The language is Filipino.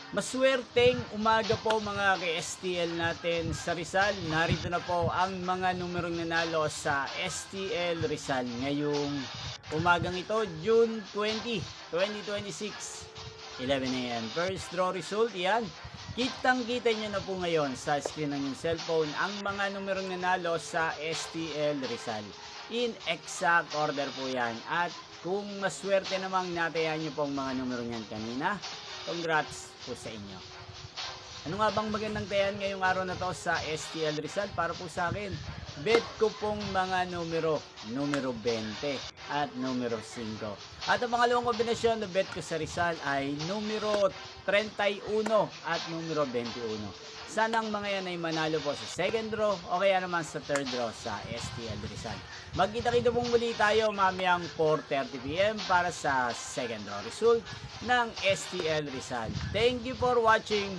Maswerteng umaga po mga ka-STL natin sa Rizal. Narito na po ang mga numerong nanalo sa STL Rizal ngayong umagang ito, June 20, 2026, 11 a.m. First draw result, yan. Kitang-kita nyo na po ngayon sa screen ng yung cellphone ang mga numerong nanalo sa STL Rizal. In exact order po yan. At kung maswerte namang natayan nyo po ang mga numerong yan kanina, congrats po sa inyo. Ano nga bang magandang tayan ngayong araw na to sa STL Rizal? Para po sa akin, bet ko pong mga numero 20 at numero 5. At ang pangalawang kombinasyon na bet ko sa Rizal ay numero 31 at numero 21. Sanang mga yan ay manalo po sa second draw o kaya naman sa third draw sa STL Rizal. Magkita-kita pong muli tayo mamayang 4:30 PM para sa second draw result ng STL Rizal. Thank you for watching.